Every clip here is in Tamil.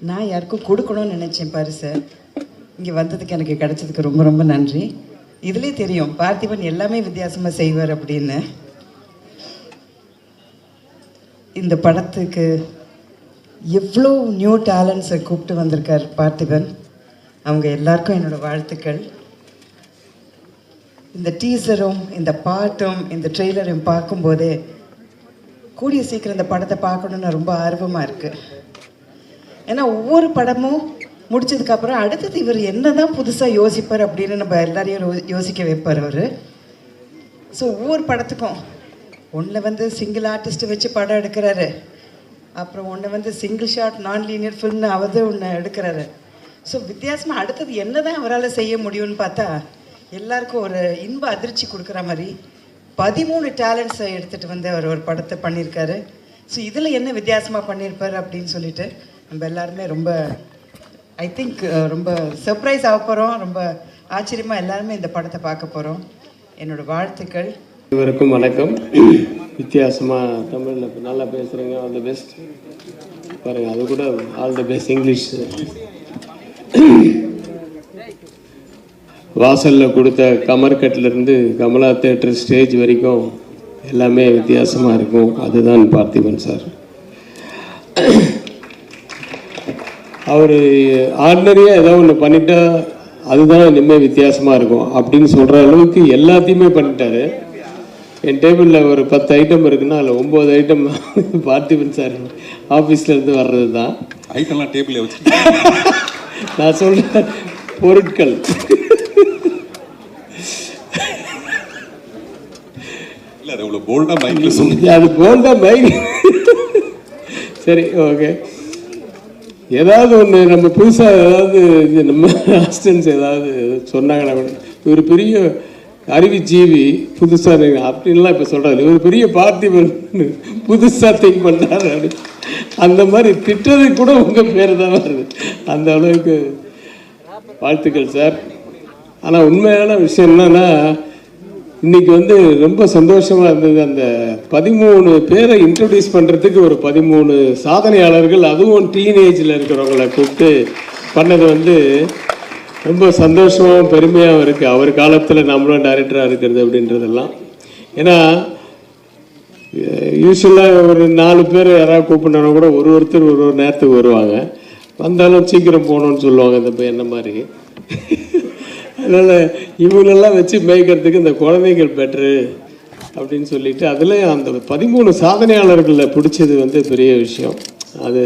நான் யாருக்கும் கொடுக்கணும்னு நினச்சேன் பரிசை. இங்கே வந்ததுக்கு எனக்கு கிடைச்சதுக்கு ரொம்ப ரொம்ப நன்றி. இதுலேயே தெரியும் பார்த்திபன் எல்லாமே வித்தியாசமாக செய்வார் அப்படின்னு. இந்த படத்துக்கு எவ்வளோ நியூ டேலண்ட்ஸை கூப்பிட்டு வந்திருக்கார் பார்த்திபன். அவங்க எல்லாருக்கும் என்னோடய வாழ்த்துக்கள். இந்த டீசரும் இந்த பாட்டும் இந்த ட்ரெய்லரும் பார்க்கும்போதே கூடிய சீக்கிரம் இந்த படத்தை பார்க்கணுன்னு ரொம்ப ஆர்வமாக இருக்குது. ஏன்னா ஒவ்வொரு படமும் முடிச்சதுக்கப்புறம் அடுத்தது இவர் என்ன தான் புதுசாக யோசிப்பார் அப்படின்னு நம்ம எல்லாரையும் யோசிக்க வைப்பார் அவர். ஸோ ஒவ்வொரு படத்துக்கும் ஒன்றில் சிங்கிள் ஆர்டிஸ்ட்டை வச்சு படம் எடுக்கிறாரு, அப்புறம் ஒன்று சிங்கிள் ஷாட் நான் லீனியர் ஃபில்ம்னு ஒன்று எடுக்கிறாரு. ஸோ வித்தியாசமாக அடுத்தது என்ன தான் அவரால் செய்ய முடியும்னு பார்த்தா எல்லாருக்கும் ஒரு இன்ப அதிர்ச்சி கொடுக்குற மாதிரி 13 டேலண்ட்ஸை எடுத்துகிட்டு அவர் ஒரு படத்தை பண்ணியிருக்காரு. ஸோ இதில் என்ன வித்தியாசமாக பண்ணியிருப்பார் அப்படின்னு சொல்லிட்டு நம்ம எல்லாருமே ரொம்ப ஐ திங்க் ரொம்ப சர்ப்ரைஸ் ஆக போகிறோம். ரொம்ப ஆச்சரியமாக எல்லாருமே இந்த படத்தை பார்க்க போகிறோம். என்னோடய வாழ்த்துக்கள். இவருக்கும் வணக்கம். வித்தியாசமாக தமிழில் நல்லா பேசுகிறீங்க, ஆல் தி பெஸ்ட். பாருங்கள், அது கூட ஆல் தி பெஸ்ட் இங்கிலீஷ். வாசலில் கொடுத்த கமர்கட்லேருந்து கமலா தேட்டர் ஸ்டேஜ் வரைக்கும் எல்லாமே வித்தியாசமாக இருக்கும். அதுதான் பார்த்திபன் சார். அவர் ஆர்டினரியாக ஏதோ ஒன்று பண்ணிட்டா அதுதான் இனிமேல் வித்தியாசமாக இருக்கும் அப்படின்னு சொல்கிற அளவுக்கு எல்லாத்தையுமே பண்ணிட்டாரு. என் டேபிளில் ஒரு 10 ஐட்டம் இருக்குன்னா அதில் 9 ஐட்டம் பார்த்திபன் சார் ஆஃபீஸ்லேருந்து வர்றது தான். ஐட்டம்லாம் டேபிளில் வச்சு நான் சொல்கிறேன் பொருட்கள். இல்லை, அது இவ்வளோ போல்டாக மைக்கில் சொன்னீங்க. அது போல்டாக மைக். சரி, ஓகே. ஏதாவது ஒன்று நம்ம புதுசாக ஏதாவது நம்ம அசிஸ்டன்ஸ் ஏதாவது சொன்னாங்கன்னா கூட இவர் பெரிய அறிவுஜீவி புதுசாக அப்படின்லாம் இப்போ சொல்கிறாரு. இவர் பெரிய பார்த்திபன் புதுசாக திங்க் பண்ணுறாரு அப்படி. அந்த மாதிரி திட்டத்துக்கு கூட உங்கள் பேர் தான் வருது. அந்த அளவுக்கு வாழ்த்துக்கள் சார். ஆனால் உண்மையான விஷயம் என்னன்னா, இன்றைக்கி ரொம்ப சந்தோஷமாக இருந்தது. அந்த 13 பேரை இன்ட்ரடியூஸ் பண்ணுறதுக்கு ஒரு 13 சாதனையாளர்கள், அதுவும் டீனேஜில் இருக்கிறவங்களை கூப்பிட்டு பண்ணது ரொம்ப சந்தோஷமாகவும் பெருமையாகவும் இருக்குது. அவர் காலத்தில் நம்மளும் டைரக்டராக இருக்கிறது அப்படின்றதெல்லாம். ஏன்னா யூஸ்வலாக ஒரு 4 பேர் யாராவது கூப்பிட்னா கூட ஒருத்தர் ஒரு நேரத்துக்கு வருவாங்க. வந்தாலும் சீக்கிரம் போகணுன்னு சொல்லுவாங்க இந்த என்ன மாதிரி. அதனால் இவங்களெல்லாம் வச்சு மேய்க்கிறதுக்கு இந்த குழந்தைகள் பெட்ரு அப்படின்னு சொல்லிட்டு அதில் அந்த 13 சாதனையாளர்களில் பிடிச்சது பெரிய விஷயம். அது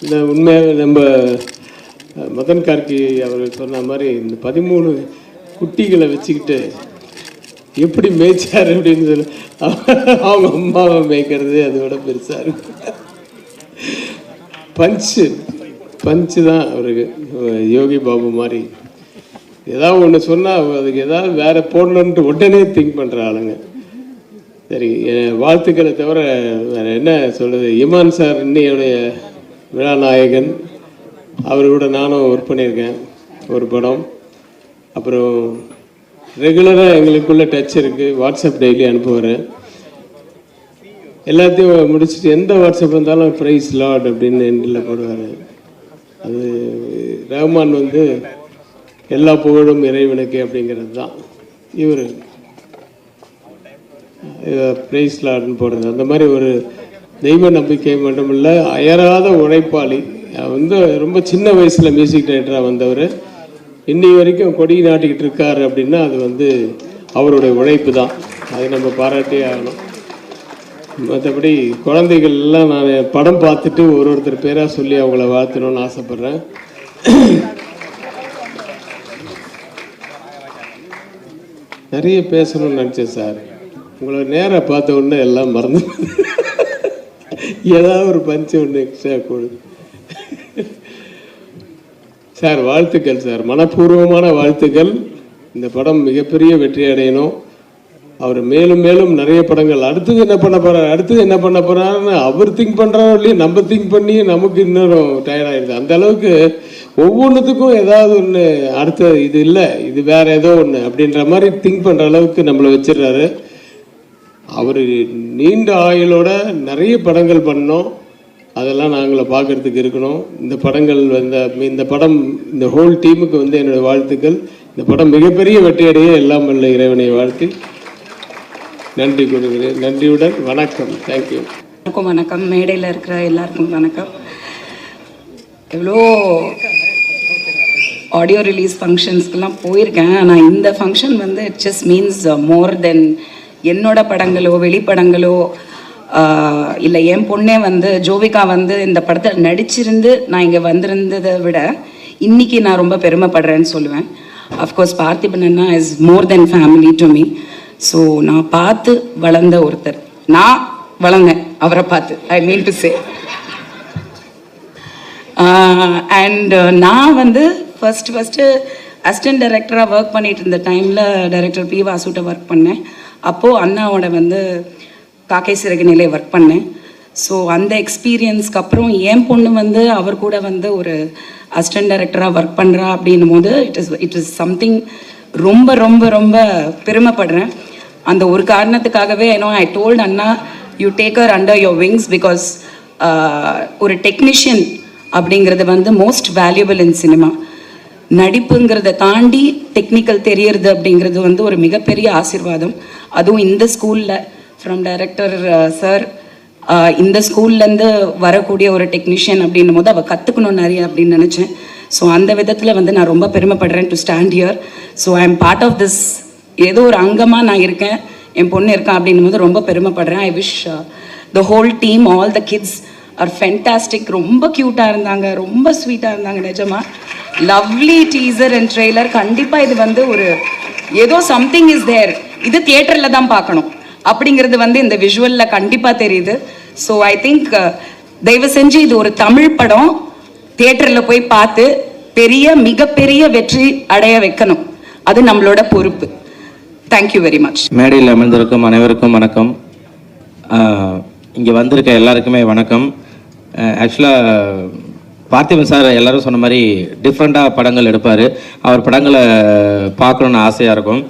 இந்த உண்மையாக நம்ம மதன் கார்கி அவர்கள் சொன்ன மாதிரி இந்த 13 குட்டிகளை வச்சுக்கிட்டு எப்படி மேய்ச்சார் அப்படின்னு சொல்லி அவங்க அம்மாவை மேய்க்கிறது அதோட பெருசாக இருக்கு. பஞ்சு தான் அவருக்கு யோகி பாபு மாதிரி. ஏதாவது ஒன்று சொன்னால் அதுக்கு ஏதாவது வேறு போடணுன்ட்டு உடனே திங்க் பண்ணுற ஆளுங்க. சரி, வாழ்த்துக்களை தவிர வேறு என்ன சொல்கிறது. இமான் சார் இன்னையுடைய விழா நாயகன். அவர் கூட நானும் ஒர்க் பண்ணியிருக்கேன் ஒரு படம். அப்புறம் ரெகுலராக எங்களுக்குள்ளே டச் இருக்குது. வாட்ஸ்அப் டெய்லி அனுப்புகிறேன். எல்லாத்தையும் முடிச்சுட்டு எந்த வாட்ஸ்அப் இருந்தாலும் ப்ரைஸ் லார்ட் அப்படின்னு எண்டில் போடுவார். அது ரஹ்மான் எல்லா புகழும் இறைவனுக்கு அப்படிங்கிறது தான். இவர் பிரைஸ் லார்ட்னு போடுறது. அந்த மாதிரி ஒரு தெய்வ நம்பிக்கை மட்டும் இல்லை, அயராத உழைப்பாளி. ரொம்ப சின்ன வயசில் மியூசிக் டைரக்டராக வந்தவர் இன்னி வரைக்கும் கொடி நாட்டிக்கிட்டு இருக்கார் அப்படின்னா அது அவருடைய உழைப்பு தான். அதை நம்ம பாராட்டே ஆகணும். மற்றபடி குழந்தைகள் எல்லாம் நான் படம் பார்த்துட்டு ஒருத்தர் பேராக சொல்லி அவங்கள வாழ்த்தணும்னு ஆசைப்பட்றேன். நிறைய பேசணும்னு நினச்சேன் சார். உங்களை நேராக பார்த்த உடனே எல்லாம் மறந்து ஏதாவது ஒரு பஞ்சு ஒன்று எக்ஸ்ட்ரா கொடு சார். வாழ்த்துக்கள் சார், மனப்பூர்வமான வாழ்த்துக்கள். இந்த படம் மிகப்பெரிய வெற்றி அடையணும். அவர் மேலும் மேலும் நிறைய படங்கள் அடுத்தது என்ன பண்ண போகிறாருன்னு அவர் திங்க் பண்ணுறாரோ இல்லையே, நம்ம திங்க் பண்ணி நமக்கு இன்னும் டயர்டாகிடுது. அந்த அளவுக்கு ஒவ்வொன்றுத்துக்கும் ஏதாவது ஒன்று அடுத்த இது இல்லை, இது வேறு ஏதோ ஒன்று அப்படின்ற மாதிரி திங்க் பண்ணுற அளவுக்கு நம்மளை வச்சிடுறாரு. அவர் நீண்ட ஆயுளோட நிறைய படங்கள் பண்ணோம். அதெல்லாம் நாங்களை பார்க்குறதுக்கு இருக்கணும். இந்த படங்கள் இந்த படம் இந்த ஹோல் டீமுக்கு வந்து என்னுடைய வாழ்த்துக்கள். இந்த படம் மிகப்பெரிய வெற்றியடைய எல்லாம் வல்ல இறைவனை வாழ்த்தி நன்றி கொடுக்கிறேன். நன்றியுடன் வணக்கம். தேங்க்யூ. எல்லாருக்கும் வணக்கம். மேடையில் இருக்கிற எல்லாருக்கும் வணக்கம். எவ்வளோ ஆடியோ ரிலீஸ் ஃபங்க்ஷன்ஸ்க்கெல்லாம் போயிருக்கேன். ஆனால் இந்த ஃபங்க்ஷன் வந்து இட் ஜஸ்ட் மீன்ஸ் மோர் தென் என்னோட படங்களோ வெளிப்படங்களோ இல்லை என் பொண்ணே வந்து ஜோவிகா வந்து இந்த படத்தில் நடிச்சிருந்து நான் இங்கே வந்திருந்ததை விட இன்றைக்கி நான் ரொம்ப பெருமைப்படுறேன்னு சொல்லுவேன். Of course Parthiban Anna is more then family to me. So நான் பார்த்து வளர்ந்த ஒருத்தர், நான் வளர்ந்தேன் அவரை பார்த்து, ஐ மீன் டு சே. அண்ட் நான் வந்து ஃபஸ்ட்டு அசிஸ்டன்ட் டைரக்டராக ஒர்க் பண்ணிட்டு இருந்த டைமில் டைரக்டர் பி வாசுட்ட ஒர்க் பண்ணேன். அப்போது அண்ணாவோட வந்து காக்கை சிறகுநிலை ஒர்க் பண்ணேன். ஸோ அந்த எக்ஸ்பீரியன்ஸ்க்கு அப்புறம் என் பொண்ணு வந்து அவர் கூட வந்து ஒரு அசிஸ்டன்ட் டைரக்டராக ஒர்க் பண்ணுறா அப்படின்னும் போது இட் இஸ் சம்திங் ரொம்ப ரொம்ப ரொம்ப பெருமைப்படுறேன். அந்த ஒரு காரணத்துக்காகவே ஐ டோல்ட் அண்ணா, you take her under your wings because ஒரு டெக்னீஷியன் அப்படிங்கிறது வந்து மோஸ்ட் வேல்யூபிள் இன் சினிமா. நடிப்புங்கிறத தாண்டி டெக்னிக்கல் தெரியறது அப்படிங்கிறது வந்து ஒரு மிகப்பெரிய ஆசீர்வாதம். அதுவும் இந்த ஸ்கூலில் ஃப்ரம் டைரக்டர் சார் இந்த ஸ்கூல்லேருந்து வரக்கூடிய ஒரு டெக்னீஷியன் அப்படின்னும் போது அவள் கற்றுக்கணும் நிறைய அப்படின்னு நினச்சேன். ஸோ அந்த விதத்தில் வந்து நான் ரொம்ப பெருமைப்படுறேன் to stand here. So I am part of this, ஏதோ ஒரு அங்கமாக நான் இருக்கேன், என் பொண்ணு இருக்கான் அப்படின்னும் போது ரொம்ப பெருமைப்படுறேன். I wish the whole team, all the kids are fantastic. ரொம்ப க்யூட்டாக இருந்தாங்க, ரொம்ப ஸ்வீட்டாக இருந்தாங்க. நிஜமாக லவ்லி டீசர் அண்ட் ட்ரெய்லர். கண்டிப்பாக இது வந்து ஒரு ஏதோ சம்திங் இஸ் தேர், இது தியேட்டரில் தான் பார்க்கணும் அப்படிங்கிறது வந்து இந்த விஷுவலில் கண்டிப்பாக தெரியுது. ஸோ ஐ திங்க் தயவு செஞ்சு இது ஒரு தமிழ் படம் தியேட்டரில் போய் பார்த்து மிகப்பெரிய வெற்றி அடைய வைக்கணும். அது நம்மளோட பொறுப்பு. Thank you very much. மேடையில் அமர்ந்திருக்கும் அனைவருக்கும் வணக்கம். இங்கே வந்திருக்க எல்லாருக்குமே வணக்கம். ஆக்சுவலாக பார்த்திபன் சார் எல்லாரும் சொன்ன மாதிரி டிஃப்ரெண்ட்டாக படங்கள் எடுப்பார். அவர் படங்களை பார்க்கணுன்னு ஆசையாக இருக்கும்.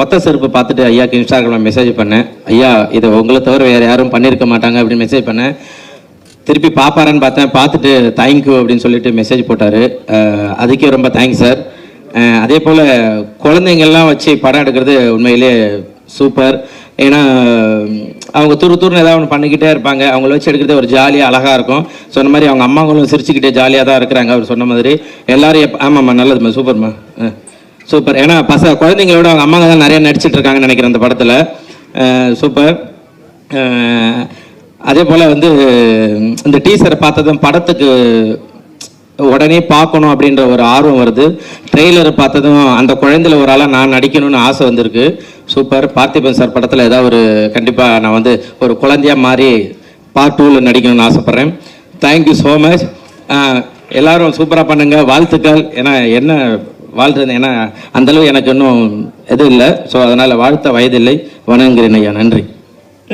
ஒத்த செருப்பு பார்த்துட்டு ஐயாவுக்கு இன்ஸ்டாகிராமில் மெசேஜ் பண்ணேன், ஐயா இதை உங்களை தவிர வேறு யாரும் பண்ணியிருக்க மாட்டாங்க அப்படின்னு மெசேஜ் பண்ணேன். திருப்பி பார்ப்பாரான்னு பார்த்தேன், பார்த்துட்டு தேங்க்யூ அப்படின்னு சொல்லிட்டு மெசேஜ் போட்டார். அதுக்கே ரொம்ப தேங்க்ஸ் சார். அதே போல் குழந்தைங்கள்லாம் வச்சு படம் எடுக்கிறது உண்மையிலே சூப்பர். ஏன்னா அவங்க துருன்னு ஏதாவது ஒன்று பண்ணிக்கிட்டே இருப்பாங்க. அவங்கள வச்சு எடுக்கிறது ஒரு ஜாலியாக அழகாக இருக்கும். சொன்ன மாதிரி அவங்க அம்மாங்களும் சிரிச்சுக்கிட்டே ஜாலியாக தான் இருக்கிறாங்க. அவர் சொன்ன மாதிரி எல்லாரும் ஆமாம்மா நல்லதும்மா சூப்பர்மா சூப்பர். ஏன்னா குழந்தைங்களோட அவங்க அம்மாங்க தான் நிறைய நடிச்சிட்டு இருக்காங்கன்னு நினைக்கிறேன் அந்த படத்தில். சூப்பர். அதே போல் வந்து இந்த டீசரை பார்த்ததும் படத்துக்கு உடனே பார்க்கணும் அப்படின்ற ஒரு ஆர்வம் வருது. ட்ரெய்லரை பார்த்ததும் அந்த குழந்தையில ஒரு ஆளாக நான் நடிக்கணும்னு ஆசை வந்திருக்கு. சூப்பர். பார்த்திபன் சார் படத்தில் ஏதாவது ஒரு கண்டிப்பாக நான் வந்து ஒரு குழந்தையாக மாறி பார்ட் 2ல் நடிக்கணும்னு ஆசைப்பட்றேன். Thank you so much. எல்லோரும் சூப்பராக பண்ணுங்கள், வாழ்த்துக்கள். ஏன்னா என்ன வாழ்றது, ஏன்னா அந்தளவு எனக்கு இன்னும் எதுவும் இல்லை. ஸோ அதனால் வாழ்த்த வயதில்லை. வணங்குகிறேன் ஐயா, நன்றி.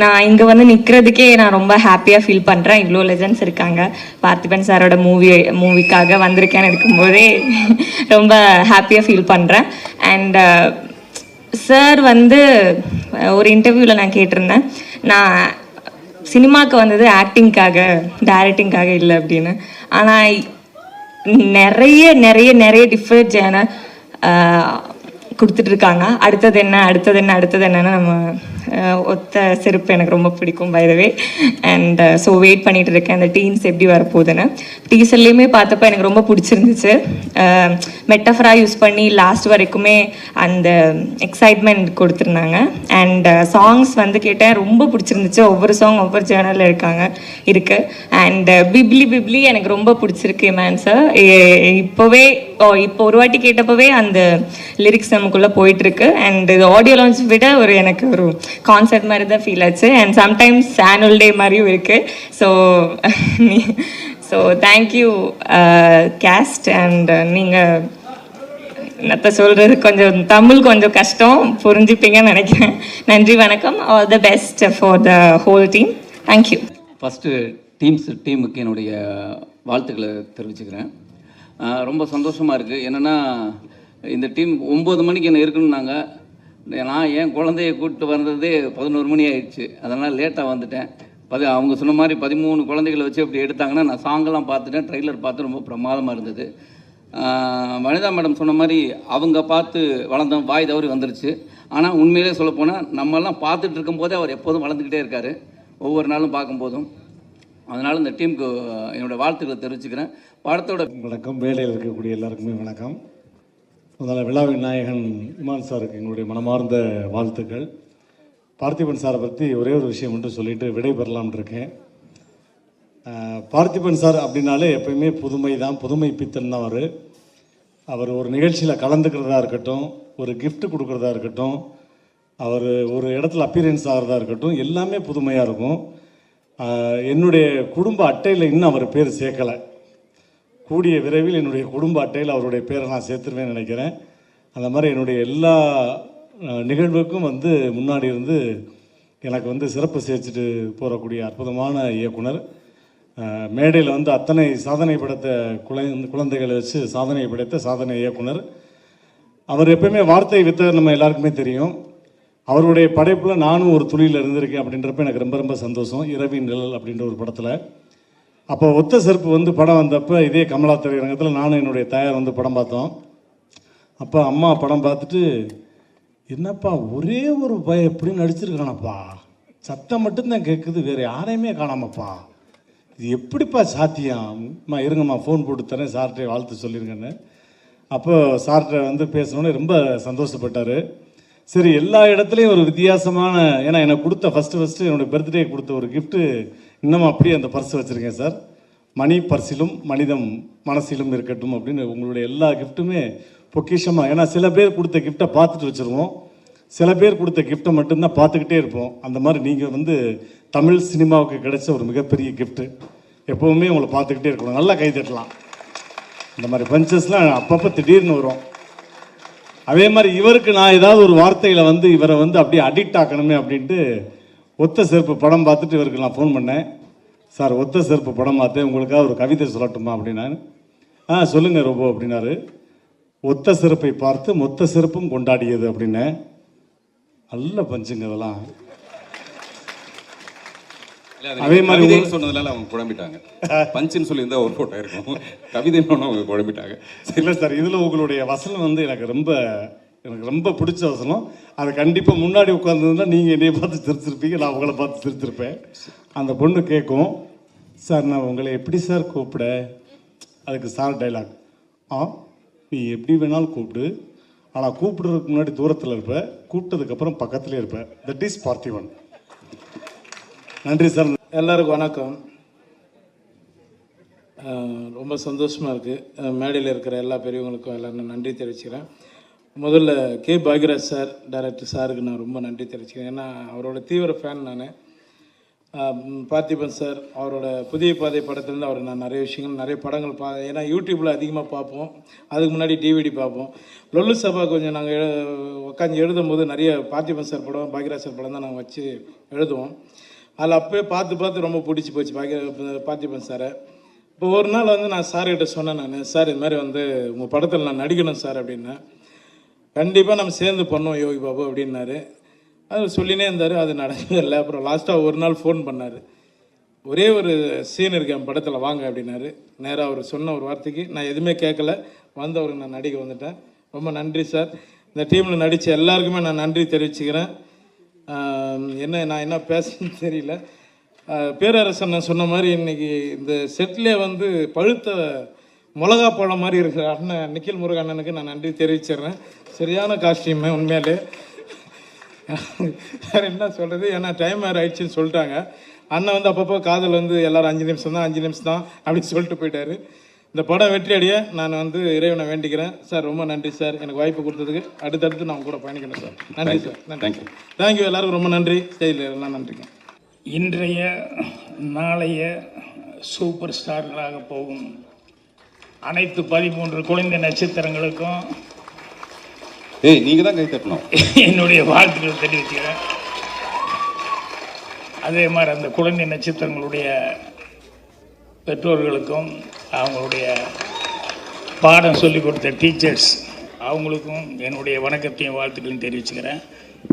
நான் இங்கே வந்து நிற்கிறதுக்கே நான் ரொம்ப ஹாப்பியாக ஃபீல் பண்ணுறேன். இவ்வளோ லெஜண்ட்ஸ் இருக்காங்க. பார்த்திபன் சாரோட மூவிக்காக வந்திருக்கேன்னு இருக்கும்போதே ரொம்ப ஹாப்பியாக ஃபீல் பண்ணுறேன். அண்ட் சார் வந்து ஒரு இன்டர்வியூவில் நான் கேட்டிருந்தேன், நான் சினிமாவுக்கு வந்தது ஆக்டிங்காக டைரக்டிங்காக இல்லை அப்படின்னு. ஆனால் நிறைய நிறைய நிறைய டிஃப்ரெண்ட் ஜேனர் கொடுத்துட்ருக்காங்க. அடுத்தது என்னன்னு நம்ம ஒத்த செருப்பு எனக்கு ரொம்ப பிடிக்கும் by the way. And so wait பண்ணிட்டு இருக்கேன் அந்த டீன்ஸ் எப்படி வரப்போகுதுன்னு. டீசர்லேயுமே பார்த்தப்ப எனக்கு ரொம்ப பிடிச்சிருந்துச்சு. மெட்டஃபராக யூஸ் பண்ணி லாஸ்ட் வரைக்குமே அந்த எக்ஸைட்மெண்ட் கொடுத்துருந்தாங்க. அண்ட் சாங்ஸ் வந்து கேட்டேன், ரொம்ப பிடிச்சிருந்துச்சு. ஒவ்வொரு சாங் ஒவ்வொரு சேனலில் இருக்குது. அண்ட் பிப்ளி எனக்கு ரொம்ப பிடிச்சிருக்கு மேன் சார். இப்போ ஒரு வாட்டி கேட்டப்பவே அந்த லிரிக்ஸ் நமக்குள்ளே போயிட்டுருக்கு. அண்ட் இது ஆடியோ லான்ச் விட எனக்கு ஒரு கான்சர்ட் மாதிரி தான் ஃபீல் ஆச்சு. அண்ட் சம்டைம்ஸ் ஆனுவல் டே மாதிரியும் இருக்குது. So thank you caste. அண்ட் நீங்கள் என்னத்த சொல்கிறது, கொஞ்சம் தமிழ் கொஞ்சம் கஷ்டம், புரிஞ்சுப்பீங்கன்னு நினைக்கிறேன். நன்றி, வணக்கம். All the best for the whole team. Thank you. First டீமுக்கு என்னுடைய வாழ்த்துக்களை தெரிவிச்சுக்கிறேன். ரொம்ப சந்தோஷமாக இருக்குது. என்னென்னா இந்த டீம் 9 மணிக்கு என்ன இருக்கணும்னாங்க. நான் என் குழந்தைய கூப்பிட்டு வந்ததே 11 மணி ஆயிடுச்சு. அதனால் லேட்டாக வந்துட்டேன். அவங்க சொன்ன மாதிரி 13 குழந்தைகளை வச்சு அப்படி எடுத்தாங்கன்னா, நான் சாங்கெல்லாம் பார்த்துட்டேன், ட்ரெய்லர் பார்த்து ரொம்ப பிரமாதமாக இருந்தது. வனிதா மேடம் சொன்ன மாதிரி அவங்க பார்த்து வளர்ந்தோம், வாய் தவறி வந்துருச்சு. ஆனால் உண்மையிலே சொல்லப்போனால் நம்மெல்லாம் பார்த்துட்டு இருக்கும்போதே அவர் எப்போதும் வளர்ந்துக்கிட்டே இருக்கார், ஒவ்வொரு நாளும் பார்க்கும்போதும். அதனால் இந்த டீமுக்கு என்னோடய வாழ்த்துக்களை தெரிவிச்சுக்கிறேன். படத்தோட வணக்கம். வேலையில் இருக்கக்கூடிய எல்லாருக்குமே வணக்கம். முதல்ல விழாவின் நாயகன் இமான் சாருக்கு எங்களுடைய மனமார்ந்த வாழ்த்துக்கள். பார்த்திபன் சாரை பற்றி ஒரே ஒரு விஷயம் மட்டும் சொல்லிட்டு விடைபெறலாம்னு இருக்கேன். பார்த்திபன் சார் அப்படின்னாலே எப்பயுமே புதுமை தான், புதுமை பித்தன் தான். அவர் ஒரு நிகழ்ச்சியில் கலந்துக்கிறதா இருக்கட்டும், ஒரு கிஃப்ட் கொடுக்குறதா இருக்கட்டும், அவர் ஒரு இடத்துல அப்பீரியன்ஸ் ஆகிறதா இருக்கட்டும், எல்லாமே புதுமையாக இருக்கும். என்னுடைய குடும்ப அட்டையில் இன்னும் அவர் பேர் சேர்க்கலை. கூடிய விரைவில் என்னுடைய குடும்ப அட்டையில் அவருடைய பேரை நான் சேர்த்துருவேன்னு நினைக்கிறேன். அந்த மாதிரி என்னுடைய எல்லா நிகழ்வுக்கும் முன்னாடி இருந்து எனக்கு சிறப்பு சேர்த்துட்டு போகக்கூடிய அற்புதமான இயக்குனர். மேடையில் அத்தனை சாதனை படைத்த குழந்தைகளை வச்சு சாதனை படைத்த சாதனை இயக்குனர். அவர் எப்பயுமே வார்த்தை வித்தவர், நம்ம எல்லாருக்குமே தெரியும். அவருடைய படைப்பில் நானும் ஒரு துளியில் இருந்திருக்கேன் அப்படின்றப்ப எனக்கு ரொம்ப ரொம்ப சந்தோஷம். இரவின் நிழல் அப்படின்ற ஒரு படத்தில் அப்போ ஒத்த செருப்பு படம் வந்தப்போ இதே கமலா திரையரங்கத்தில் நானும் என்னுடைய தாயார் படம் பார்த்தோம். அப்போ அம்மா படம் பார்த்துட்டு, என்னப்பா ஒரே ஒரு பய எப்படி நடிச்சிருக்கானப்பா, சத்தம் மட்டும்தான் கேட்குது, வேறு யாரையுமே காணாமப்பா, இது எப்படிப்பா சாத்தியம்மா, இருங்கம்மா ஃபோன் போட்டு தரேன் சார்கிட்ட வாழ்த்து சொல்லிருங்கன்னு. அப்போ சார்கிட்ட பேசணுன்னு ரொம்ப சந்தோஷப்பட்டார். சரி, எல்லா இடத்துலையும் ஒரு வித்தியாசமான, ஏன்னா எனக்கு கொடுத்த ஃபஸ்ட்டு என்னுடைய பர்த்டே கொடுத்த ஒரு கிஃப்ட்டு இன்னமும் அப்படியே அந்த பர்ஸ் வச்சுருக்கேன் சார். மணி பர்சிலும் மனிதம் மனசிலும் இருக்கட்டும் அப்படின்னு உங்களுடைய எல்லா கிஃப்ட்டுமே பொக்கிஷமாக. ஏன்னா சில பேர் கொடுத்த கிஃப்டை பார்த்துட்டு வச்சுருவோம், சில பேர் கொடுத்த கிஃப்டை மட்டும்தான் பார்த்துக்கிட்டே இருப்போம். அந்த மாதிரி நீங்கள் தமிழ் சினிமாவுக்கு கிடைச்ச ஒரு மிகப்பெரிய கிஃப்ட்டு. எப்போவுமே உங்களை பார்த்துக்கிட்டே இருக்கணும். நல்லா கை தட்டலாம். இந்த மாதிரி பஞ்சஸ்லாம் அப்பப்போ திடீர்னு வரும். அதே மாதிரி இவருக்கு நான் ஏதாவது ஒரு வார்த்தையில் இவரை அப்படியே அடிக்ட் ஆக்கணுமே அப்படின்ட்டு ஒத்த செருப்பு படம் பார்த்துட்டு இவருக்கு நான் ஃபோன் பண்ணேன். சார், ஒத்த செருப்பு படம் பார்த்தேன், உங்களுக்காக ஒரு கவிதை சொல்லட்டுமா அப்படின்னா. சொல்லுங்கள் ரொம்ப அப்படின்னாரு. ஒத்த செருப்பை பார்த்து மொத்த செருப்பும் கொண்டாடியது அப்படின்னு. நல்ல பஞ்சுங்க இதெல்லாம். அதே மாதிரி சொன்னதுனால அவங்க குழம்பிட்டாங்க. பஞ்சுன்னு சொல்லியிருந்தா ஒரு போட்டோ இருக்கும், கவிதைன்னு அவங்க குழம்பிட்டாங்க. இல்லை சார், இதில் உங்களுடைய வசனம் எனக்கு ரொம்ப பிடிச்ச வசனம். அது கண்டிப்பாக முன்னாடி உட்காந்துருந்தா நீங்கள் என்னையை பார்த்து சிரிச்சிருப்பீங்க, நான் உங்களை பார்த்து சிரிச்சிருப்பேன். அந்த பொண்ணு கேட்கும், சார் நான் உங்களை எப்படி சார் கூப்பிட? அதுக்கு சார் டைலாக், நீ எப்படி வேணாலும் கூப்பிடு, ஆனால் கூப்பிடுறதுக்கு முன்னாடி தூரத்தில் இருப்ப, கூப்பிட்டதுக்கப்புறம் பக்கத்துலேயே இருப்ப. That is Parthiban. நன்றி சார். எல்லாருக்கும் வணக்கம். ரொம்ப சந்தோஷமாக இருக்குது. மேடையில் இருக்கிற எல்லா பெரியவங்களுக்கும் எல்லாரும் நன்றி தெரிவிச்சுக்கிறேன். முதல்ல கே பாக்யராஜ் சார், டைரக்டர் சாருக்கு நான் ரொம்ப நன்றி தெரிவிச்சுக்கிறேன். ஏன்னா அவரோட தீவிர ஃபேன் நான். பார்த்திபன் சார் அவரோட புதிய பாதை படத்துலேருந்து அவர் நான் நிறைய விஷயங்கள் நிறைய படங்கள் ஏன்னா யூடியூப்பில் அதிகமாக பார்ப்போம், அதுக்கு முன்னாடி டிவிடி பார்ப்போம். லொல்லு சபா கொஞ்சம் நாங்கள் உட்காந்து எழுதும் போது நிறைய பார்த்திபன் சார் படம் பாக்யராஜ் சார் படம் தான் நாங்கள் வச்சு எழுதுவோம். அதில் அப்போயே பார்த்து ரொம்ப பிடிச்சி போச்சு பார்த்திபன் சாரை. இப்போ ஒரு நாள் நான் சார்கிட்ட சொன்னேன், நான் சார் இது மாதிரி உங்கள் படத்தில் நான் நடிக்கணும் சார் அப்படின்னேன். கண்டிப்பாக நம்ம சேர்ந்து பண்ணோம் யோகி பாபு அப்படின்னாரு. அது சொல்லினே இருந்தார், அது நடக்கவே. அப்புறம் லாஸ்ட்டாக ஒரு நாள் ஃபோன் பண்ணார், ஒரே ஒரு சீன் இருக்கு என் படத்தில் வாங்க அப்படின்னாரு. நேராக அவர் சொன்ன ஒரு வார்த்தைக்கு நான் எதுவுமே கேட்கல, அவருக்கு நான் நடிக்க வந்துட்டேன். ரொம்ப நன்றி சார். இந்த டீமில் நடித்த எல்லாருக்குமே நான் நன்றி தெரிவிச்சுக்கிறேன். நான் என்ன பேசணும்னு தெரியல. பேரரசன் நான் சொன்ன மாதிரி இன்றைக்கி இந்த செட்லேயே பழுத்த மிளகா பழம் மாதிரி இருக்கிற அண்ணன் நிக்கில் முருகன் அண்ணனுக்கு நான் நன்றி தெரிவிச்சிடுறேன். சரியான காஸ்டியூமு உண்மையிலே. வேறு என்ன சொல்கிறது, ஏன்னா டைம் வேறு ஆயிடுச்சுன்னு சொல்லிட்டாங்க. அண்ணன் அப்பப்போ காதல் எல்லோரும் 5 நிமிஷம் தான் 5 நிமிஷம் தான் அப்படின்னு சொல்லிட்டு போயிட்டார். இந்த படம் வெற்றி அடைய நான் இறைவனை வேண்டிக்கிறேன். சார் ரொம்ப நன்றி சார், எனக்கு வாய்ப்பு கொடுத்ததுக்கு. அடுத்தடுத்து நான் கூட பயணிக்கணும் சார். நன்றி சார். நன்றி. தேங்க்யூ. எல்லாருக்கும் ரொம்ப நன்றி. ஸ்டைலில் எல்லாம் நன்றிங்க. இன்றைய நாளைய சூப்பர் ஸ்டார்களாக போகும் அனைத்து 13 குழந்தை நட்சத்திரங்களுக்கும் நீங்கள் தான் கை தட்டணும். என்னுடைய வாழ்த்துக்களை தெரிவிக்கிறேன். அதே மாதிரி அந்த குழந்தை நட்சத்திரங்களுடைய பெற்றோர்களுக்கும் அவங்களுடைய பாடம் சொல்லிக் கொடுத்த டீச்சர்ஸ் அவங்களுக்கும் என்னுடைய வணக்கத்தையும் வாழ்த்துக்களையும் தெரிவிச்சுக்கிறேன்.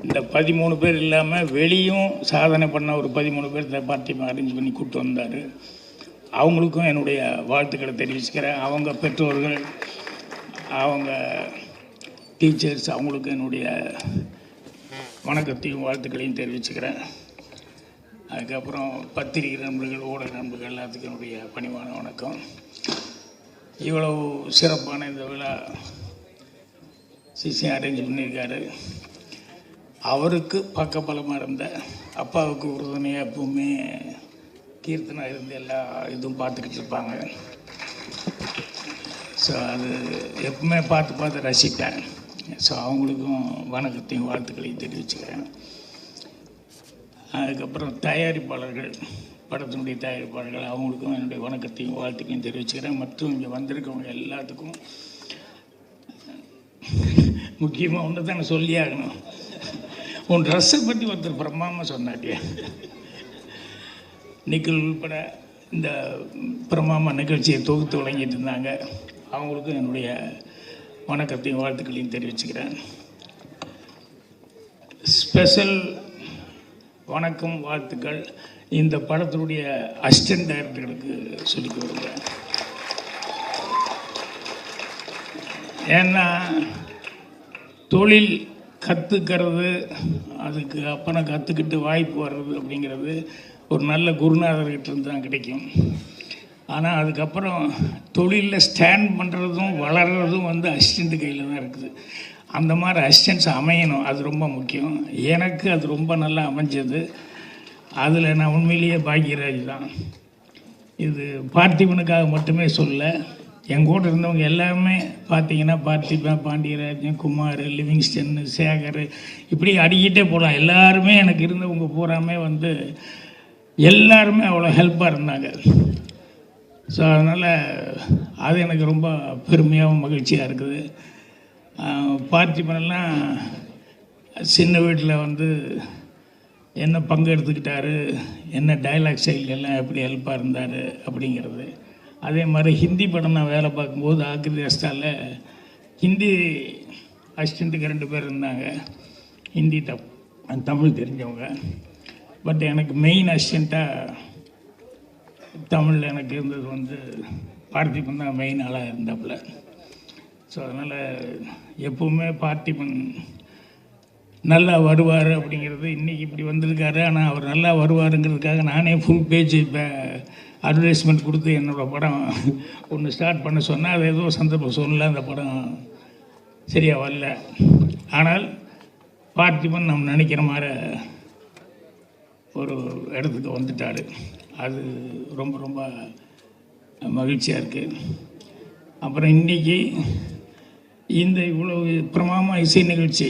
இந்த 13 பேர் இல்லாமல் வெளியும் சாதனை பண்ண ஒரு 13 பேர் பார்ட்டியை அரேஞ்ச் பண்ணி கூப்பிட்டு வந்தார். அவங்களுக்கும் என்னுடைய வாழ்த்துக்களை தெரிவிச்சுக்கிறேன். அவங்க பெற்றோர்கள், அவங்க டீச்சர்ஸ், அவங்களுக்கும் என்னுடைய வணக்கத்தையும் வாழ்த்துக்களையும் தெரிவிச்சுக்கிறேன். அதுக்கப்புறம் பத்திரிகை நண்பர்கள், ஊடக நண்பர்கள் எல்லாத்துக்கும் என்னுடைய பணிவான வணக்கம். இவ்வளவு சிறப்பான இந்த விழா சிசி அரேஞ்ச் பண்ணியிருக்காரு. அவருக்கு பக்கபலமாக இருந்த, அப்பாவுக்கு உறுதுணையாக எப்பவுமே கீர்த்தனா இருந்து எல்லா இதுவும் பார்த்துக்கிட்டு இருப்பாங்க. ஸோ அது எப்பவுமே பார்த்து ரசிப்பேன். ஸோ அவங்களுக்கும் வணக்கத்தையும் வாழ்த்துக்களையும் தெரிவிச்சுக்கிறேன். அதுக்கப்புறம் தயாரிப்பாளர்கள், படத்தினுடைய தயாரிப்பாளர்கள், அவங்களுக்கும் என்னுடைய வணக்கத்தையும் வாழ்த்துக்களையும் தெரிவிச்சுக்கிறேன். மற்றும் இங்கே வந்திருக்கவங்க எல்லாத்துக்கும் முக்கியமாக ஒன்று தான் நான் சொல்லி ஆகணும். உன் ட்ரெஸ்ஸை பற்றி ஒருத்தர் பிரமாமா சொன்னாட்டியா, நிக்கல் உள்பட இந்த பிரமாமா நிகழ்ச்சியை தொகுத்து வழங்கிட்டு இருந்தாங்க. அவங்களுக்கும் என்னுடைய வணக்கத்தையும் வாழ்த்துக்களையும் தெரிவிச்சுக்கிறேன். ஸ்பெஷல் வணக்கம், வாழ்த்துக்கள் இந்த படத்தினுடைய அசிஸ்டன்ட் டைரக்டர்களுக்கு சொல்லிக்க விரும்புகிறேன். ஏன்னா தொழில் கற்றுக்கிறது, அதுக்கு அப்புறம் கற்றுக்கிட்டு வாய்ப்பு வர்றது அப்படிங்கிறது ஒரு நல்ல குருநாதர்கிட்ட இருந்து தான் கிடைக்கும். ஆனால் அதுக்கப்புறம் தொழிலில் ஸ்டாண்ட் பண்ணுறதும் வளர்கிறதும் அசிஸ்டண்ட்டு கையில் தான் இருக்குது. அந்த மாதிரி அசிஸ்டன்ஸ் அமையணும், அது ரொம்ப முக்கியம். எனக்கு அது ரொம்ப நல்லா அமைஞ்சது. அதில் நான் உண்மையிலேயே பாக்கியராஜ் தான். இது பார்த்திபனுக்காக மட்டுமே சொல்ல, என் கூட இருந்தவங்க எல்லாமே பார்த்தீங்கன்னா பார்த்திபன், பாண்டியராஜன், குமார், லிவிங்ஸ்டன், சேகர், இப்படி அடிக்கிட்டே போகலாம். எல்லாருமே எனக்கு இருந்தவங்க பூராமே எல்லாருமே அவ்வளோ ஹெல்ப்பாக இருந்தாங்க. ஸோ அதனால் அது எனக்கு ரொம்ப பெருமையாகவும் மகிழ்ச்சியாக இருக்குது. பார்த்திபனெல்லாம் சின்ன வீட்டில் என்ன பங்கு எடுத்துக்கிட்டாரு, என்ன டைலாக் ஸ்டைல் எல்லாம் எப்படி ஹெல்ப்பாக இருந்தார் அப்படிங்கிறது. அதே மாதிரி ஹிந்தி படம் நான் வேலை பார்க்கும்போது ஆக்கிரி அஸ்தாவில் ஹிந்தி அசிஸ்டண்ட்டுக்கு 2 பேர் இருந்தாங்க, ஹிந்தி தமிழ் தெரிஞ்சவங்க. பட் எனக்கு மெயின் அசிஸ்டண்ட்டாக தமிழில் எனக்கு இருந்தது பார்த்திபன் தான் மெயின் ஆளாக இருந்தாப்புல. ஸோ அதனால் எப்போவுமே பார்த்திபன் நல்லா வருவார் அப்படிங்கிறது, இன்றைக்கி இப்படி வந்திருக்காரு, ஆனால் அவர் நல்லா வருவாருங்கிறதுக்காக நானே ஃபுல் பேஜ் இப்போ அட்வர்டைஸ்மெண்ட் கொடுத்து என்னோடய படம் ஒன்று ஸ்டார்ட் பண்ண சொன்னால், அது ஏதோ சந்தர்ப்பம் சொல்லல, அந்த படம் சரியாக வரல. ஆனால் பார்த்திபன் நம்ம நினைக்கிற மாதிரி ஒரு இடத்துக்கு வந்துட்டார். அது ரொம்ப ரொம்ப மகிழ்ச்சியாக இருக்குது. அப்புறம் இன்றைக்கி இந்த இவ்வளவு பிரமாமா இசை நிகழ்ச்சி,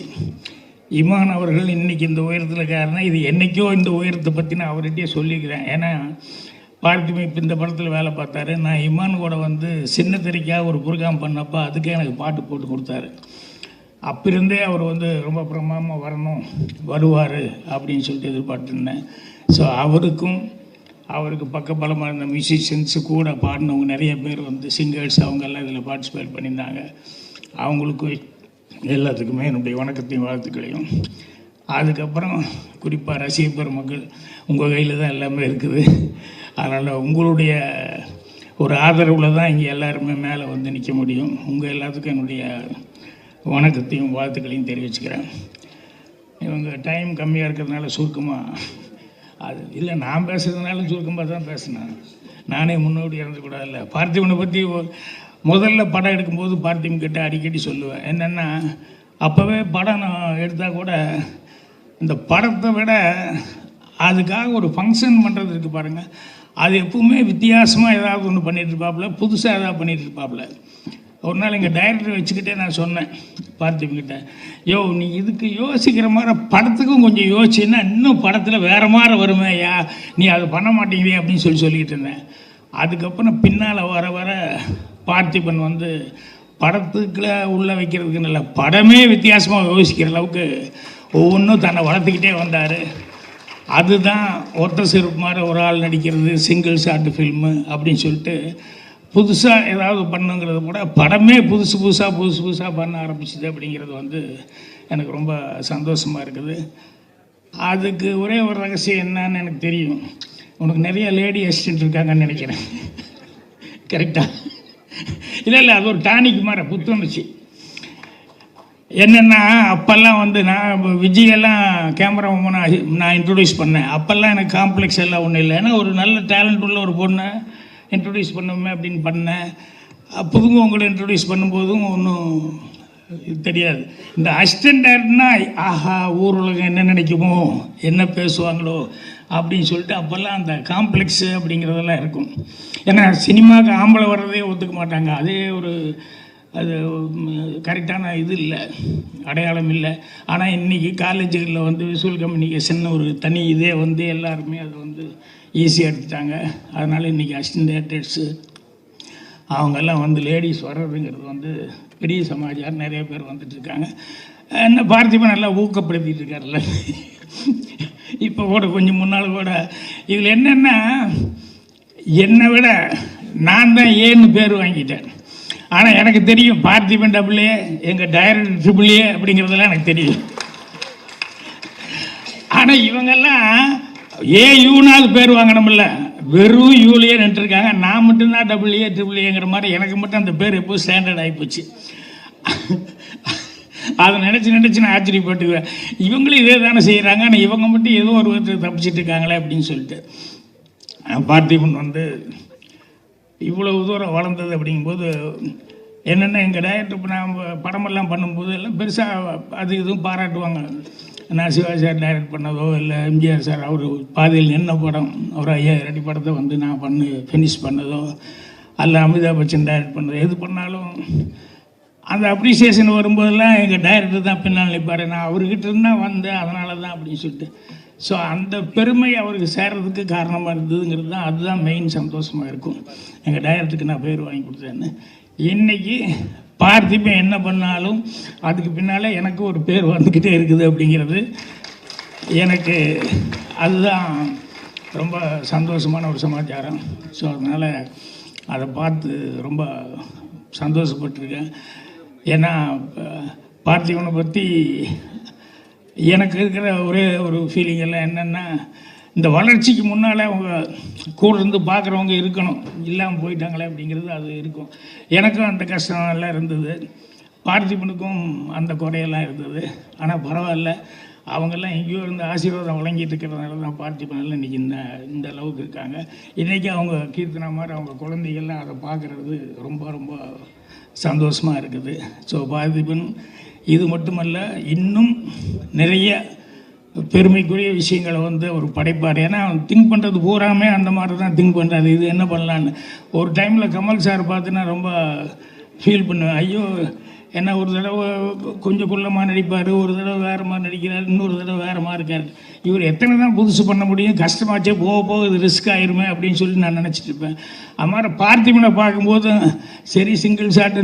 இமான் அவர்கள் இன்றைக்கி இந்த உயரத்தில் காரணம். இது என்றைக்கோ இந்த உயரத்தை பற்றி நான் அவர்கிட்டயே சொல்லிக்கிறேன். ஏன்னா பார்த்திபன் இப்போ இந்த படத்தில் வேலை பார்த்தாரு. நான் இமான் கூட சின்ன திரைக்காக ஒரு புரோகிராம் பண்ணப்போ அதுக்கே எனக்கு பாட்டு போட்டு கொடுத்தாரு. அப்பிருந்தே அவர் ரொம்ப பிரமாதமாக வரணும், வருவார் அப்படின்னு சொல்லிட்டு எதிர்பார்த்துருந்தேன். ஸோ அவருக்கு பக்கபலமாக இருந்த மியூசிஷியன்ஸு கூட பாடினவங்க நிறைய பேர் சிங்கர்ஸ் அவங்கெல்லாம் இதில் பார்ட்டிசிபேட் பண்ணியிருந்தாங்க. அவங்களுக்கும் எல்லாத்துக்குமே என்னுடைய வணக்கத்தையும் வாழ்த்துக்களையும். அதுக்கப்புறம் குறிப்பாக ரசிக பெருமக்கள், உங்கள் கையில் தான் எல்லாமே இருக்குது. அதனால் உங்களுடைய ஒரு ஆதரவில் தான் இங்கே எல்லாருமே மேலே நிற்க முடியும். உங்கள் எல்லாத்துக்கும் என்னுடைய வணக்கத்தையும் வாழ்த்துக்களையும் தெரிவிச்சுக்கிறேன். இவங்க டைம் கம்மியாக இருக்கிறதுனால சுருக்கமாக, அது இல்லை நான் பேசுகிறதுனால சுருக்கமாக தான் பேசினேன். நானே முன்னோடி இறந்துக்கூடாதுல்ல. பார்த்திபனை பற்றி முதல்ல படம் எடுக்கும்போது பார்த்திபன் கிட்ட அடிக்கடி சொல்லுவேன். என்னென்னா, அப்போவே படம் நான் எடுத்தால் கூட இந்த படத்தை விட அதுக்காக ஒரு ஃபங்க்ஷன் பண்ணுறது இருக்குது பாருங்கள், அது எப்பவுமே வித்தியாசமாக ஏதாவது ஒன்று பண்ணிகிட்டு இருப்பாப்புல, புதுசாக ஏதாவது பண்ணிகிட்டு இருப்பாப்புல. ஒரு நாள் எங்கள் டைரக்டர் வச்சுக்கிட்டே நான் சொன்னேன் பார்த்திபன்கிட்ட, நீ இதுக்கு யோசிக்கிற மாதிரி படத்துக்கும் கொஞ்சம் யோசிச்சுன்னா இன்னும் படத்தில் வேறு மாதிரி வருமே, நீ அது பண்ண மாட்டேங்குதே அப்படின்னு சொல்லிக்கிட்டு இருந்தேன். அதுக்கப்புறம் பின்னால் வர வர பார்த்திபன் படத்துக்குள்ள உள்ளே வைக்கிறதுக்கு நல்ல படமே வித்தியாசமாக யோசிக்கிற அளவுக்கு ஒவ்வொன்றும் தன்னை வளர்த்துக்கிட்டே வந்தார். அதுதான் ஒத்த சிறுப்பு மாதிரி ஒரு ஆள் நடிக்கிறது, சிங்கிள் ஷார்ட் ஃபில்மு அப்படின்னு சொல்லிட்டு புதுசாக ஏதாவது பண்ணுங்கிறது கூட படமே புதுசு புதுசாக பண்ண ஆரம்பிச்சிது அப்படிங்கிறது எனக்கு ரொம்ப சந்தோஷமாக இருக்குது. அதுக்கு ஒரே ஒரு ரகசியம் என்னன்னு எனக்கு தெரியும். உனக்கு நிறைய லேடி அசிஸ்டன்ட் இருக்காங்கன்னு நினைக்கிறேன். கரெக்டாக? இல்லை அது ஒரு டானிக் மாதிரி புத்துணர்ச்சி. என்னென்னா அப்போல்லாம் வந்து நான் விஜயெல்லாம் கேமரா நான் இன்ட்ரடியூஸ் பண்ணேன். அப்போல்லாம் எனக்கு காம்ப்ளெக்ஸ் எல்லாம் ஒன்றும் இல்லை. ஏன்னா ஒரு நல்ல டேலண்ட் உள்ள ஒரு பொண்ணை இன்ட்ரடியூஸ் பண்ணுவோமே அப்படின்னு பண்ணேன். புதுங்க உங்களை இன்ட்ரடியூஸ் பண்ணும்போதும் ஒன்றும் தெரியாது. இந்த அசிஸ்டன்ட் டைரக்டர்னா ஆஹா ஊர் உலகம் என்ன நினைக்குமோ என்ன பேசுவாங்களோ அப்படின்னு சொல்லிட்டு அப்போல்லாம் அந்த காம்ப்ளெக்ஸு அப்படிங்கிறதெல்லாம் இருக்கும். ஏன்னா சினிமாவுக்கு ஆம்பளை வர்றதே ஒத்துக்க மாட்டாங்க. அதே ஒரு அது கரெக்டான இது இல்லை, அடையாளம் இல்லை. ஆனால் இன்றைக்கி காலேஜுகளில் வந்து விஷுவல் கம்யூனிகேஷன் ஒரு தனி இதே வந்து எல்லாருமே அதை வந்து ஈஸியாக எடுத்துட்டாங்க. அதனால் இன்றைக்கி அசிஸ்டன்ட் டைரக்டர்ஸு அவங்கெல்லாம் வந்து லேடிஸ் வர்றதுங்கிறது வந்து பெரிய சமாச்சாரம். நிறைய பேர் வந்துட்டுருக்காங்க. என்ன பார்த்திபன் நல்லா ஊக்கப்படுத்திட்டு இருக்காருல்ல. இப்போ கூட கொஞ்சம் முன்னால் கூட இதில் என்னென்னா என்னை விட நான் தான் ஏன்னு பேர் வாங்கிட்டேன். ஆனால் எனக்கு தெரியும் பார்த்திபன் டபுள்ஏ எங்கள் டைரக்டர் ட்ரிபிள்ஏ அப்படிங்கிறதெல்லாம் எனக்கு தெரியும். ஆனால் இவங்கெல்லாம் யூனாவது பேர் வாங்கணும்ல, வெறும் யூலேயே நின்றுருக்காங்க. நான் மட்டும்தான் டபுள்ஏ ட்ரிபிள்ஏங்கிற மாதிரி எனக்கு மட்டும் அந்த பேர் எப்போ ஸ்டாண்டர்ட் ஆகிப்போச்சு. அதை நினச்சி நான் ஆச்சரியப்பட்டுக்குவேன். இவங்களும் இதே தானே செய்கிறாங்க, ஆனால் இவங்க மட்டும் ஏதோ ஒரு விதத்தில் தப்பிச்சிட்டு இருக்காங்களே அப்படின்னு சொல்லிட்டு. பார்த்திபன் வந்து இவ்வளவு தூரம் வளர்ந்தது அப்படிங்கும்போது என்னென்னா எங்கள் டைரக்டர் இப்போ நான் படமெல்லாம் பண்ணும்போது எல்லாம் பெருசாக அது இதுவும் பாராட்டுவாங்க. நான் சிவாஜி சார் டைரக்ட் பண்ணதோ இல்லை எம்ஜிஆர் சார் அவர் பாதியில் நின்ன படம் ஒரு 5000 அடி படத்தை வந்து நான் ஃபினிஷ் பண்ணதோ அல்ல அமிதாப் பச்சன் டைரக்ட் பண்ணதோ எது பண்ணாலும் அந்த அப்ரிசியேஷன் வரும்போதெல்லாம் எங்கள் டைரக்டர் தான் பின்னால் நிற்பார். நான் அவர்கிட்ட இருந்தால் வந்தேன், அதனால தான் அப்படின்னு சொல்லிட்டு. ஸோ அந்த பெருமை அவருக்கு சேர்றதுக்கு காரணமாக இருந்ததுங்கிறது தான், அதுதான் மெயின் சந்தோஷமாக இருக்கும். எங்கள் டைரக்டருக்கு நான் பேர் வாங்கி கொடுத்தேன்னு. இன்றைக்கி பார்த்திபன் என்ன பண்ணாலும் அதுக்கு பின்னால் எனக்கு ஒரு பேர் வந்துக்கிட்டே இருக்குது அப்படிங்கிறது எனக்கு அதுதான் ரொம்ப சந்தோஷமான ஒரு சமாச்சாரம். ஸோ அதனால் அதை பார்த்து ரொம்ப சந்தோஷப்பட்டிருக்கேன். ஏன்னா பார்த்திபனை பற்றி எனக்கு இருக்கிற ஒரே ஒரு ஃபீலிங் எல்லாம் என்னென்னா, இந்த வளர்ச்சிக்கு முன்னால் அவங்க கூட இருந்து பார்க்குறவங்க இருக்கணும், இல்லாமல் போயிட்டாங்களே அப்படிங்கிறது அது இருக்கும். எனக்கும் அந்த கஷ்டம் எல்லாம் இருந்தது, பார்த்திபனுக்கும் அந்த குறையெல்லாம் இருந்தது. ஆனால் பரவாயில்ல, அவங்கெல்லாம் எங்கேயோ இருந்து ஆசீர்வாதம் வழங்கிட்டு இருக்கிறதுனால தான் பார்த்திபனெல்லாம் இன்றைக்கி இந்த அளவுக்கு இருக்காங்க. இன்றைக்கி அவங்க கீர்த்தனா மாதிரி அவங்க குழந்தைகள்லாம் அதை பார்க்குறது ரொம்ப ரொம்ப சந்தோஷமாக இருக்குது. ஸோ பார்த்திபன் இது மட்டுமல்ல, இன்னும் நிறைய பெருமைக்குரிய விஷயங்களை வந்து ஒரு படைப்பார். ஏன்னா திங்க் பண்ணுறது பூராமே அந்த மாதிரி தான் திங்க் பண்ணுறாரு. இது என்ன பண்ணலான்னு ஒரு டைமில் கமல் சார் பார்த்துன்னா ரொம்ப ஃபீல் பண்ணுவேன். ஐயோ என்ன ஒரு தடவை கொஞ்சம் குள்ளமாக நடிப்பார், ஒரு தடவை வேறு மாதிரி நடிக்கிறார், இன்னொரு தடவை வேறு மாதிரி இருக்கார். இவர் எத்தனை தான் புதுசு பண்ண முடியும், கஷ்டமாச்சே, போக போக இது ரிஸ்க் ஆயிருமே அப்படின்னு சொல்லி நான் நினச்சிட்டு இருப்பேன். அது மாதிரி பார்த்திபனை பார்க்கும்போது சரி சிங்கிள் ஷாட்டு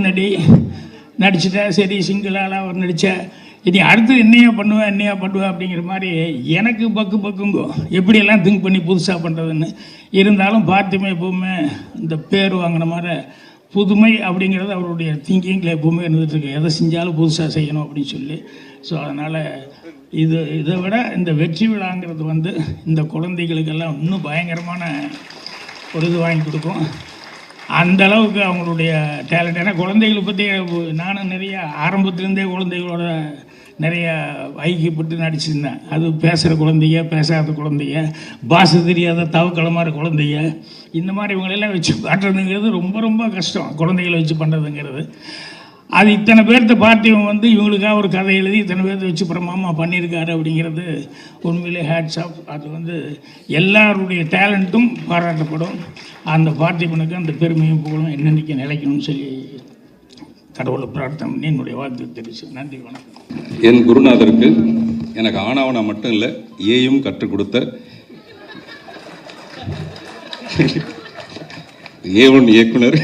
நடிச்சிட்டேன், சரி சிங்கிளால் அவர் நடித்தேன், இனி அடுத்து என்னையா பண்ணுவேன் அப்படிங்கிற மாதிரி எனக்கு பக்குங்கோ எப்படியெல்லாம் திங்க் பண்ணி புதுசாக பண்ணுறதுன்னு. இருந்தாலும் பார்த்திபன் எப்போவுமே இந்த பேர் வாங்கின மாதிரி புதுமை அப்படிங்கிறது அவருடைய திங்கிங்கில் எப்போவுமே இருந்துகிட்ருக்கு. எதை செஞ்சாலும் புதுசாக செய்யணும் அப்படின்னு சொல்லி. ஸோ அதனால் இதை விட இந்த வெற்றி விழாங்கிறது வந்து இந்த குழந்தைகளுக்கெல்லாம் இன்னும் பயங்கரமான ஒரு இது வாங்கி கொடுக்கும். அந்த அளவுக்கு அவங்களுடைய டேலண்ட். ஏன்னா குழந்தைகளை பற்றி நானும் நிறைய ஆரம்பத்துலேருந்தே குழந்தைகளோட நிறைய ஐக்கியப்பட்டு நடிச்சிருந்தேன். அது பேசுகிற குழந்தைங்க, பேசாத குழந்தைங்க, பாஷை தெரியாத தவக்களமான குழந்தைங்க, இந்த மாதிரி இவங்களெல்லாம் வச்சு காட்டுறதுங்கிறது ரொம்ப ரொம்ப கஷ்டம். குழந்தைகளை வச்சு பண்ணுறதுங்கிறது அது இத்தனை பேர்த்த பார்த்திபன் வந்து இவங்களுக்காக ஒரு கதை எழுதி இத்தனை பேர்த்த வச்சு பிரமாமா பண்ணியிருக்காரு அப்படிங்கிறது உண்மையிலே ஹேட்ஸ் ஆஃப். அது வந்து எல்லாருடைய டேலண்ட்டும் பாராட்டப்படும். அந்த பார்த்திபனுக்கு அந்த பெருமையும் புகழும் என்னென்னைக்கு நிலைக்கணும்னு சொல்லி கடவுளை பிரார்த்தனை பண்ணி என்னுடைய வாழ்த்து தெரிவிச்சு நன்றி, வணக்கம். என் குருநாதருக்கு எனக்கு ஆனாவனா மட்டும் இல்லை ஏயும் கற்றுக் கொடுத்த A1 இயக்குனர்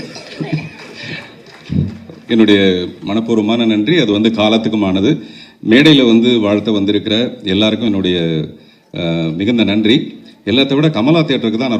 என்னுடைய மனப்பூர்வமான நன்றி. அது வந்து காலத்துக்குமானது. மேடையில் வந்து வாழ்த்த வந்திருக்கிற எல்லாருக்கும் என்னுடைய மிகுந்த நன்றி. எல்லாத்தை விட கமலா தியேட்டருக்கு தான்